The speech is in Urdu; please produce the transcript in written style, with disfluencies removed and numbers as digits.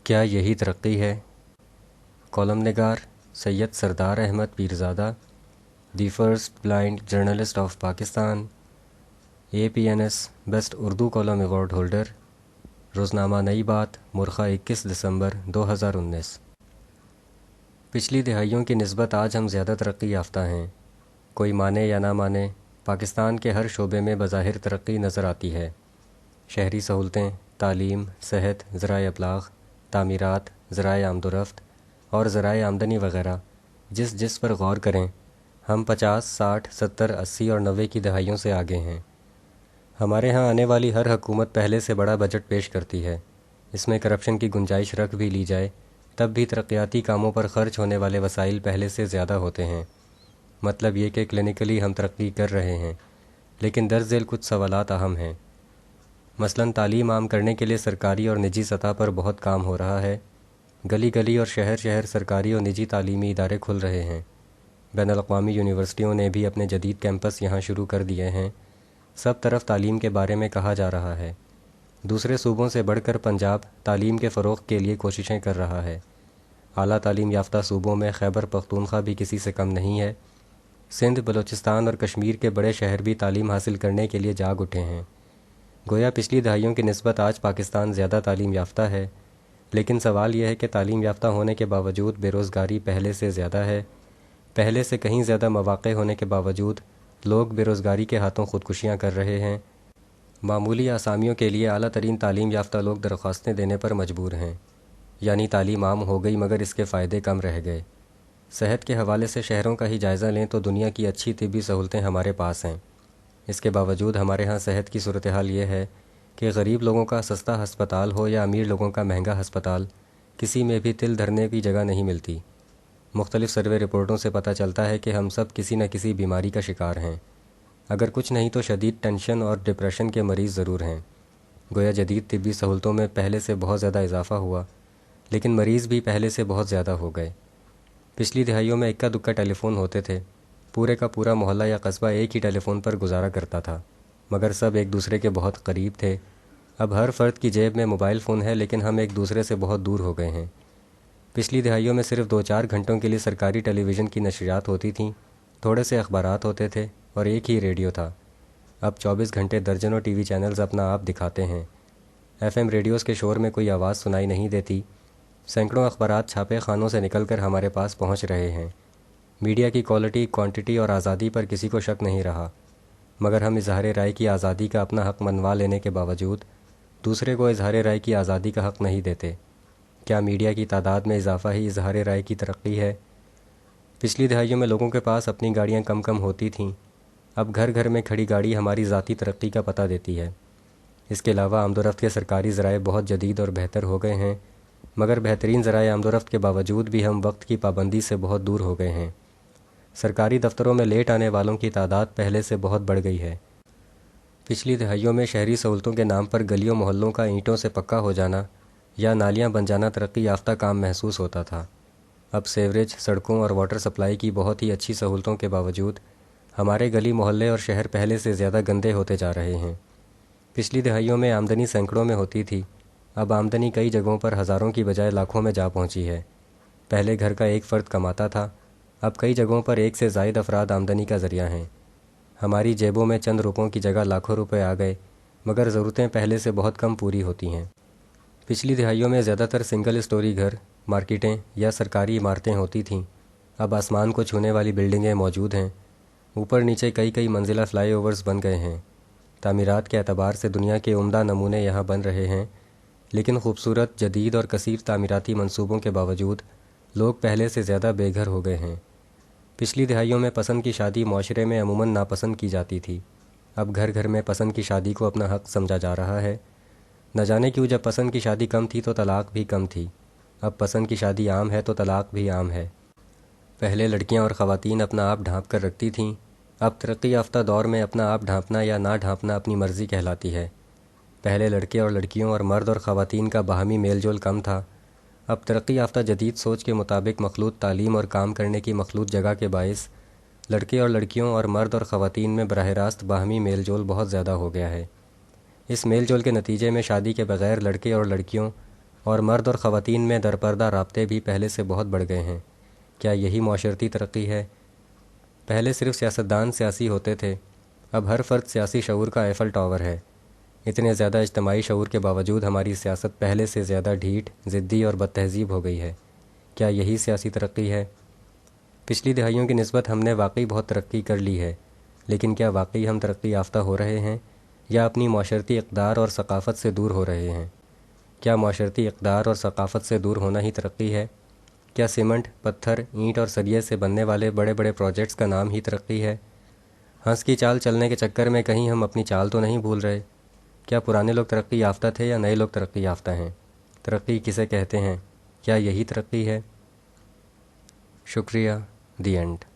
کیا یہی ترقی ہے؟ کالم نگار Syed Sardar Ahmed Pirzada, the first blind journalist of Pakistan, APNS best Urdu column award holder, روزنامہ نئی بات، مرخہ 21 دسمبر 2019۔ پچھلی دہائیوں کی نسبت آج ہم زیادہ ترقی یافتہ ہیں۔ کوئی مانے یا نہ مانے، پاکستان کے ہر شعبے میں بظاہر ترقی نظر آتی ہے۔ شہری سہولتیں، تعلیم، صحت، ذرائع ابلاغ، تعمیرات، ذرائع آمد و رفت اور ذرائع آمدنی وغیرہ، جس پر غور کریں ہم 50، 60، 70، 80 اور 90 کی دہائیوں سے آگے ہیں۔ ہمارے ہاں آنے والی ہر حکومت پہلے سے بڑا بجٹ پیش کرتی ہے۔ اس میں کرپشن کی گنجائش رکھ بھی لی جائے تب بھی ترقیاتی کاموں پر خرچ ہونے والے وسائل پہلے سے زیادہ ہوتے ہیں۔ مطلب یہ کہ کلینکلی ہم ترقی کر رہے ہیں، لیکن درج ذیل کچھ سوالات اہم ہیں۔ مثلاً تعلیم عام کرنے کے لیے سرکاری اور نجی سطح پر بہت کام ہو رہا ہے۔ گلی گلی اور شہر شہر سرکاری اور نجی تعلیمی ادارے کھل رہے ہیں۔ بین الاقوامی یونیورسٹیوں نے بھی اپنے جدید کیمپس یہاں شروع کر دیے ہیں۔ سب طرف تعلیم کے بارے میں کہا جا رہا ہے۔ دوسرے صوبوں سے بڑھ کر پنجاب تعلیم کے فروغ کے لیے کوششیں کر رہا ہے۔ اعلیٰ تعلیم یافتہ صوبوں میں خیبر پختونخوا بھی کسی سے کم نہیں ہے۔ سندھ، بلوچستان اور کشمیر کے بڑے شہر بھی تعلیم حاصل کرنے کے لیے جاگ اٹھے ہیں۔ گویا پچھلی دہائیوں کی نسبت آج پاکستان زیادہ تعلیم یافتہ ہے، لیکن سوال یہ ہے کہ تعلیم یافتہ ہونے کے باوجود بے روزگاری پہلے سے زیادہ ہے۔ پہلے سے کہیں زیادہ مواقع ہونے کے باوجود لوگ بے روزگاری کے ہاتھوں خودکشیاں کر رہے ہیں۔ معمولی آسامیوں کے لیے اعلیٰ ترین تعلیم یافتہ لوگ درخواستیں دینے پر مجبور ہیں، یعنی تعلیم عام ہو گئی مگر اس کے فائدے کم رہ گئے۔ صحت کے حوالے سے شہروں کا ہی جائزہ لیں تو دنیا کی اچھی طبی سہولتیں ہمارے پاس ہیں۔ اس کے باوجود ہمارے ہاں صحت کی صورتحال یہ ہے کہ غریب لوگوں کا سستا ہسپتال ہو یا امیر لوگوں کا مہنگا ہسپتال، کسی میں بھی تل دھرنے کی جگہ نہیں ملتی۔ مختلف سروے رپورٹوں سے پتہ چلتا ہے کہ ہم سب کسی نہ کسی بیماری کا شکار ہیں۔ اگر کچھ نہیں تو شدید ٹینشن اور ڈپریشن کے مریض ضرور ہیں۔ گویا جدید طبی سہولتوں میں پہلے سے بہت زیادہ اضافہ ہوا، لیکن مریض بھی پہلے سے بہت زیادہ ہو گئے۔ پچھلی دہائیوں میں اکا دکا ٹیلی فون ہوتے تھے۔ پورے کا پورا محلہ یا قصبہ ایک ہی ٹیلی فون پر گزارا کرتا تھا، مگر سب ایک دوسرے کے بہت قریب تھے۔ اب ہر فرد کی جیب میں موبائل فون ہے، لیکن ہم ایک دوسرے سے بہت دور ہو گئے ہیں۔ پچھلی دہائیوں میں صرف 2-4 گھنٹوں کے لیے سرکاری ٹیلی ویژن کی نشریات ہوتی تھیں، تھوڑے سے اخبارات ہوتے تھے اور ایک ہی ریڈیو تھا۔ اب 24 گھنٹے درجنوں ٹی وی چینلز اپنا آپ دکھاتے ہیں۔ FM ریڈیوز کے شور میں کوئی آواز سنائی نہیں دیتی۔ سینکڑوں اخبارات چھاپے خانوں سے نکل کر ہمارے پاس پہنچ رہے ہیں۔ میڈیا کی کوالٹی، کوانٹٹی اور آزادی پر کسی کو شک نہیں رہا، مگر ہم اظہار رائے کی آزادی کا اپنا حق منوا لینے کے باوجود دوسرے کو اظہار رائے کی آزادی کا حق نہیں دیتے۔ کیا میڈیا کی تعداد میں اضافہ ہی اظہار رائے کی ترقی ہے؟ پچھلی دہائیوں میں لوگوں کے پاس اپنی گاڑیاں کم کم ہوتی تھیں۔ اب گھر گھر میں کھڑی گاڑی ہماری ذاتی ترقی کا پتہ دیتی ہے۔ اس کے علاوہ آمد و رفت کے سرکاری ذرائع بہت جدید اور بہتر ہو گئے ہیں، مگر بہترین ذرائع آمد و رفت کے باوجود بھی ہم وقت کی پابندی سے بہت دور ہو گئے ہیں۔ سرکاری دفتروں میں لیٹ آنے والوں کی تعداد پہلے سے بہت بڑھ گئی ہے۔ پچھلی دہائیوں میں شہری سہولتوں کے نام پر گلیوں محلوں کا اینٹوں سے پکا ہو جانا یا نالیاں بن جانا ترقی یافتہ کام محسوس ہوتا تھا۔ اب سیوریج، سڑکوں اور واٹر سپلائی کی بہت ہی اچھی سہولتوں کے باوجود ہمارے گلی محلے اور شہر پہلے سے زیادہ گندے ہوتے جا رہے ہیں۔ پچھلی دہائیوں میں آمدنی سینکڑوں میں ہوتی تھی، اب آمدنی کئی جگہوں پر ہزاروں کی بجائے لاکھوں میں جا پہنچی ہے۔ پہلے گھر کا ایک فرد کماتا تھا، اب کئی جگہوں پر ایک سے زائد افراد آمدنی کا ذریعہ ہیں۔ ہماری جیبوں میں چند روپوں کی جگہ لاکھوں روپے آ گئے، مگر ضرورتیں پہلے سے بہت کم پوری ہوتی ہیں۔ پچھلی دہائیوں میں زیادہ تر سنگل اسٹوری گھر، مارکیٹیں یا سرکاری عمارتیں ہوتی تھیں، اب آسمان کو چھونے والی بلڈنگیں موجود ہیں۔ اوپر نیچے کئی منزلہ فلائی اوورز بن گئے ہیں۔ تعمیرات کے اعتبار سے دنیا کے عمدہ نمونے یہاں بن رہے ہیں، لیکن خوبصورت، جدید اور کثیر تعمیراتی منصوبوں کے باوجود لوگ پہلے سے زیادہ بے گھر ہو گئے ہیں۔ پچھلی دہائیوں میں پسند کی شادی معاشرے میں عموماً ناپسند کی جاتی تھی، اب گھر گھر میں پسند کی شادی کو اپنا حق سمجھا جا رہا ہے۔ نہ جانے کیوں جب پسند کی شادی کم تھی تو طلاق بھی کم تھی، اب پسند کی شادی عام ہے تو طلاق بھی عام ہے۔ پہلے لڑکیاں اور خواتین اپنا آپ ڈھانپ کر رکھتی تھیں، اب ترقی یافتہ دور میں اپنا آپ ڈھانپنا یا نہ ڈھانپنا اپنی مرضی کہلاتی ہے۔ پہلے لڑکے اور لڑکیوں اور مرد اور خواتین کا باہمی میل جول کم تھا، اب ترقی یافتہ جدید سوچ کے مطابق مخلوط تعلیم اور کام کرنے کی مخلوط جگہ کے باعث لڑکے اور لڑکیوں اور مرد اور خواتین میں براہ راست باہمی میل جول بہت زیادہ ہو گیا ہے۔ اس میل جول کے نتیجے میں شادی کے بغیر لڑکے اور لڑکیوں اور مرد اور خواتین میں درپردہ رابطے بھی پہلے سے بہت بڑھ گئے ہیں۔ کیا یہی معاشرتی ترقی ہے؟ پہلے صرف سیاستدان سیاسی ہوتے تھے، اب ہر فرد سیاسی شعور کا ایفل ٹاور ہے۔ اتنے زیادہ اجتماعی شعور کے باوجود ہماری سیاست پہلے سے زیادہ ڈھیٹ، ضدی اور بد تہذیب ہو گئی ہے۔ کیا یہی سیاسی ترقی ہے؟ پچھلی دہائیوں کی نسبت ہم نے واقعی بہت ترقی کر لی ہے، لیکن کیا واقعی ہم ترقی یافتہ ہو رہے ہیں یا اپنی معاشرتی اقدار اور ثقافت سے دور ہو رہے ہیں؟ کیا معاشرتی اقدار اور ثقافت سے دور ہونا ہی ترقی ہے؟ کیا سیمنٹ، پتھر، اینٹ اور سریے سے بننے والے بڑے بڑے پروجیکٹس کا نام ہی ترقی ہے؟ ہنس کی چال چلنے کے چکر میں کہیں ہم اپنی چال تو نہیں بھول رہے؟ کیا پرانے لوگ ترقی یافتہ تھے یا نئے لوگ ترقی یافتہ ہیں؟ ترقی کسے کہتے ہیں؟ کیا یہی ترقی ہے؟ شکریہ۔ The end.